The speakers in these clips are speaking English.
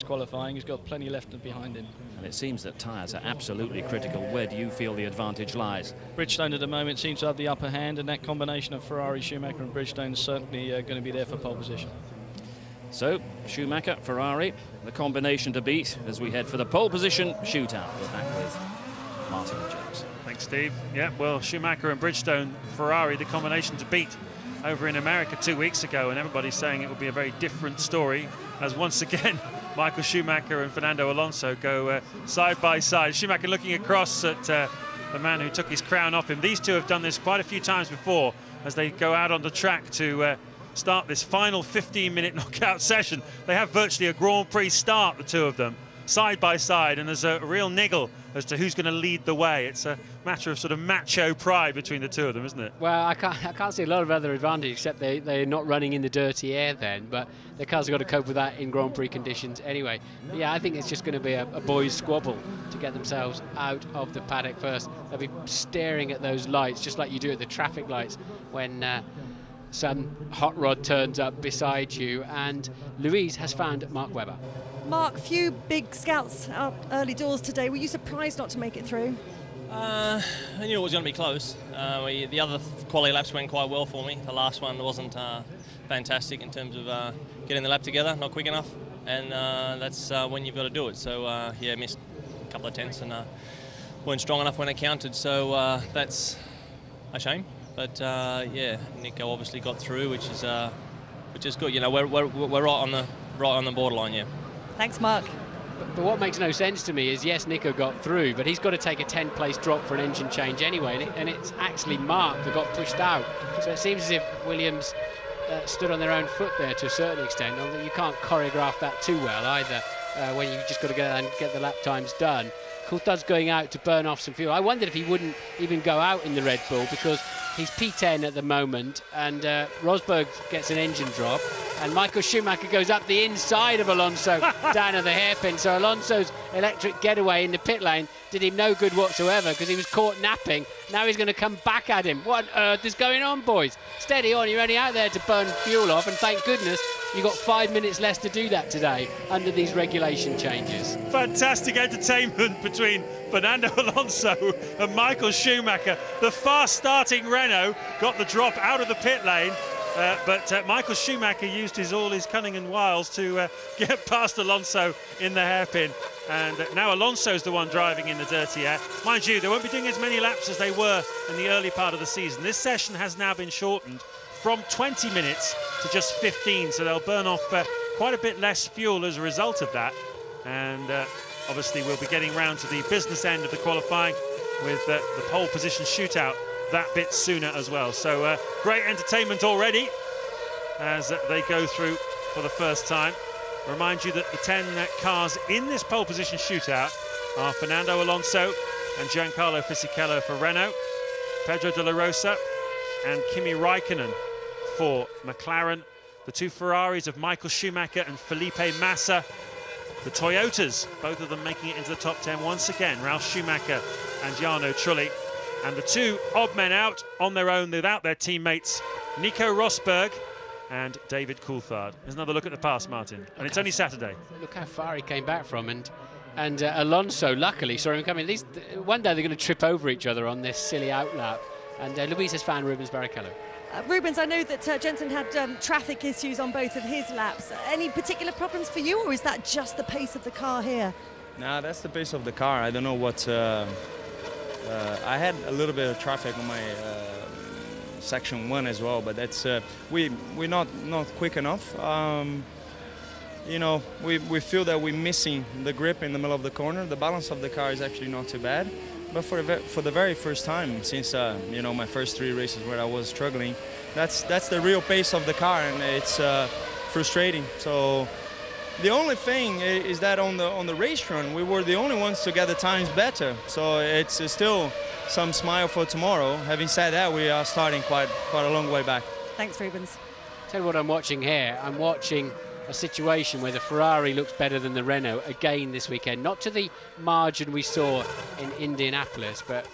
qualifying. He's got plenty left behind him. And it seems that tyres are absolutely critical. Where do you feel the advantage lies? Bridgestone at the moment seems to have the upper hand, and that combination of Ferrari, Schumacher and Bridgestone is certainly going to be there for pole position. So, Schumacher, Ferrari, the combination to beat as we head for the pole position shootout. We're back with Martin and James. Thanks, Steve. Yeah, well, Schumacher and Bridgestone, Ferrari, the combination to beat over in America 2 weeks ago, and everybody's saying it will be a very different story as once again Michael Schumacher and Fernando Alonso go side by side. Schumacher looking across at the man who took his crown off him. These two have done this quite a few times before as they go out on the track to start this final 15-minute knockout session. They have virtually a Grand Prix start, the two of them, side by side, and there's a real niggle as to who's going to lead the way. It's a matter of sort of macho pride between the two of them, isn't it? Well, I can't see a lot of other advantage except they're not running in the dirty air then, but the cars have got to cope with that in Grand Prix conditions anyway. But yeah, I think it's just going to be a boys' squabble to get themselves out of the paddock first. They'll be staring at those lights just like you do at the traffic lights when some hot rod turns up beside you, and Louise has found Mark Webber. Mark, few big scouts out early doors today. Were you surprised not to make it through? I knew it was going to be close. The other quality laps went quite well for me. The last one wasn't fantastic in terms of getting the lap together, not quick enough, and that's when you've got to do it. So yeah, missed a couple of tenths and weren't strong enough when it counted. So that's a shame. But yeah, Nico obviously got through, which is good. You know, we're right on the borderline. Yeah. Thanks, Mark. But what makes no sense to me is, yes, Nico got through, but he's got to take a 10-place drop for an engine change anyway, and it's actually Mark that got pushed out. So it seems as if Williams stood on their own foot there to a certain extent, although you can't choreograph that too well either when you've just got to go and get the lap times done. Coulthard's going out to burn off some fuel. I wondered if he wouldn't even go out in the Red Bull because he's P10 at the moment, and Rosberg gets an engine drop, and Michael Schumacher goes up the inside of Alonso down at the hairpin. So Alonso's electric getaway in the pit lane did him no good whatsoever because he was caught napping. Now he's going to come back at him. What on earth is going on, boys? Steady on, you're only out there to burn fuel off, and thank goodness you've got 5 minutes less to do that today under these regulation changes. Fantastic entertainment between Fernando Alonso and Michael Schumacher. The fast-starting Renault got the drop out of the pit lane, but Michael Schumacher used all his cunning and wiles to get past Alonso in the hairpin. And now Alonso's the one driving in the dirty air. Mind you, they won't be doing as many laps as they were in the early part of the season. This session has now been shortened from 20 minutes to just 15, so they'll burn off quite a bit less fuel as a result of that. And obviously we'll be getting round to the business end of the qualifying with the pole position shootout that bit sooner as well. So great entertainment already as they go through for the first time. Remind you that the 10 cars in this pole position shootout are Fernando Alonso and Giancarlo Fisichella for Renault, Pedro de la Rosa and Kimi Raikkonen for McLaren, the two Ferraris of Michael Schumacher and Felipe Massa, the Toyotas, both of them making it into the top 10 once again, Ralf Schumacher and Jarno Trulli, and the two odd men out on their own without their teammates, Nico Rosberg and David Coulthard. Here's another look at the past, Martin, and it's only Saturday. Look how far he came back from, and Alonso luckily saw him coming. At least one day they're going to trip over each other on this silly outlap, and Louise has found Rubens Barrichello. Rubens, I know that Jensen had traffic issues on both of his laps. Any particular problems for you, or is that just the pace of the car here? Nah, that's the pace of the car. I don't know what... I had a little bit of traffic on my section 1 as well, but that's we're not quick enough. You know, we feel that we're missing the grip in the middle of the corner. The balance of the car is actually not too bad, but for the very first time since you know, my first 3 races where I was struggling, that's the real pace of the car, and it's frustrating. So the only thing is that on the race run we were the only ones to get the times better. So it's still some smile for tomorrow. Having said that, we are starting quite a long way back. Thanks, Rubens. Tell you what I'm watching here. I'm watching a situation where the Ferrari looks better than the Renault again this weekend. Not to the margin we saw in Indianapolis, but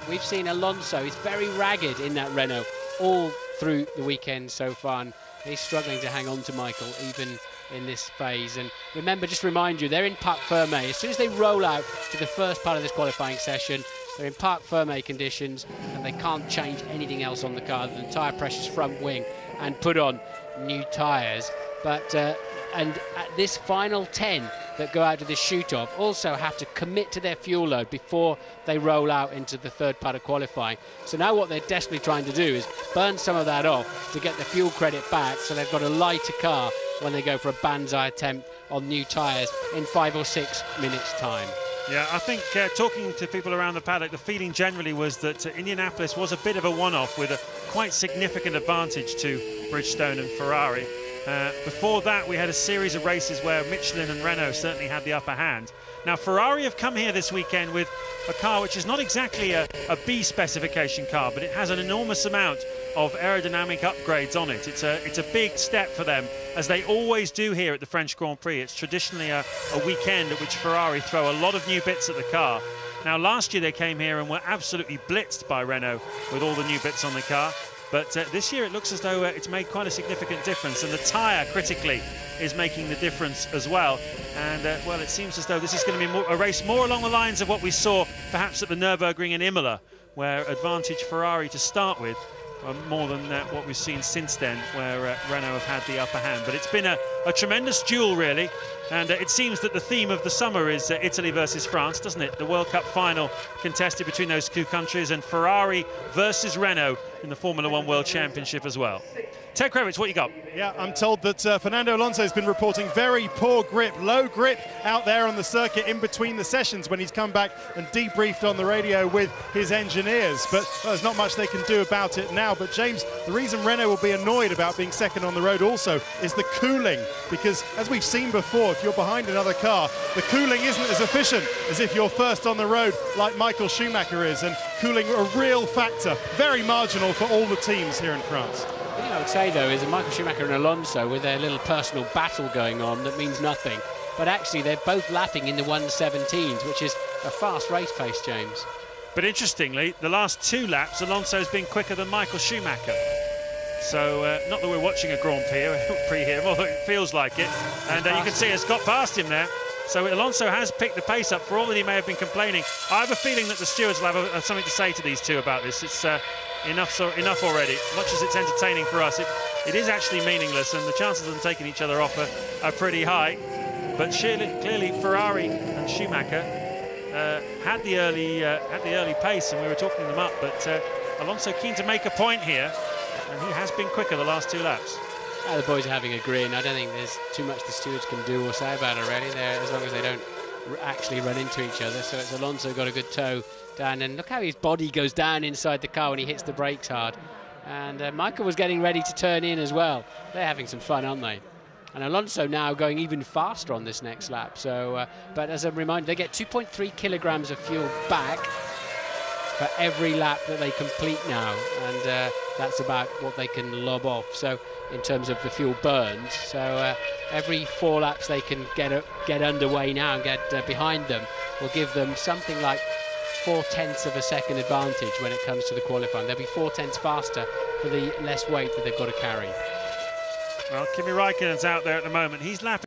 we've seen Alonso. He's very ragged in that Renault all through the weekend so far, and he's struggling to hang on to Michael even in this phase. And remember, just remind you, they're in parc ferme. As soon as they roll out to the first part of this qualifying session, they're in parc ferme conditions, and they can't change anything else on the car other than tyre pressures, front wing, and put on new tyres. But and at this final 10 that go out to this shoot-off also have to commit to their fuel load before they roll out into the third part of qualifying. So now what they're desperately trying to do is burn some of that off to get the fuel credit back, so they've got a lighter car when they go for a banzai attempt on new tyres in 5 or 6 minutes' time. Yeah, I think talking to people around the paddock, the feeling generally was that Indianapolis was a bit of a one-off with a quite significant advantage to Bridgestone and Ferrari. Before that, we had a series of races where Michelin and Renault certainly had the upper hand. Now, Ferrari have come here this weekend with a car which is not exactly a B specification car, but it has an enormous amount of aerodynamic upgrades on it. It's a big step for them, as they always do here at the French Grand Prix. It's traditionally a weekend at which Ferrari throw a lot of new bits at the car. Now, last year they came here and were absolutely blitzed by Renault with all the new bits on the car. But this year it looks as though it's made quite a significant difference, and the tyre, critically, is making the difference as well. And, well, it seems as though this is going to be a race more along the lines of what we saw perhaps at the Nürburgring in Imola, where advantage Ferrari to start with, more than what we've seen since then, where Renault have had the upper hand. But it's been a tremendous duel, really. And it seems that the theme of the summer is Italy versus France, doesn't it? The World Cup final contested between those two countries, and Ferrari versus Renault in the Formula One World Championship as well. Ted Kravitz, what you got? Yeah, I'm told that Fernando Alonso has been reporting very poor grip, low grip out there on the circuit in between the sessions when he's come back and debriefed on the radio with his engineers. But well, there's not much they can do about it now. But James, the reason Renault will be annoyed about being second on the road also is the cooling, because as we've seen before, if you're behind another car, the cooling isn't as efficient as if you're first on the road like Michael Schumacher is, and cooling a real factor, very marginal for all the teams here in France. The thing I would say, though, is that Michael Schumacher and Alonso, with their little personal battle going on that means nothing, but actually they're both lapping in the 1:17s, which is a fast race pace, James. But interestingly, the last 2 laps, Alonso's been quicker than Michael Schumacher. So, not that we're watching a Grand Prix here, although it feels like it. And you can see it's got past him there. So Alonso has picked the pace up, for all that he may have been complaining. I have a feeling that the stewards will have something to say to these two about this. It's enough already. Much as it's entertaining for us, it is actually meaningless, and the chances of them taking each other off are pretty high. But clearly Ferrari and Schumacher had the early pace, and we were talking them up. But Alonso keen to make a point here, and he has been quicker the last 2 laps. The boys are having a grin. I don't think there's too much the stewards can do or say about it, really. As long as they don't actually run into each other. So it's Alonso got a good toe down, and look how his body goes down inside the car when he hits the brakes hard. And Michael was getting ready to turn in as well. They're having some fun, aren't they? And Alonso now going even faster on this next lap. So, but as a reminder, they get 2.3 kilograms of fuel back for every lap that they complete now, and that's about what they can lob off. So in terms of the fuel burned, so every 4 laps they can get underway now and get behind them will give them something like 0.4 of a second advantage when it comes to the qualifying. They'll be 0.4 faster for the less weight that they've got to carry. Well, Kimi Räikkönen's out there at the moment. He's lapping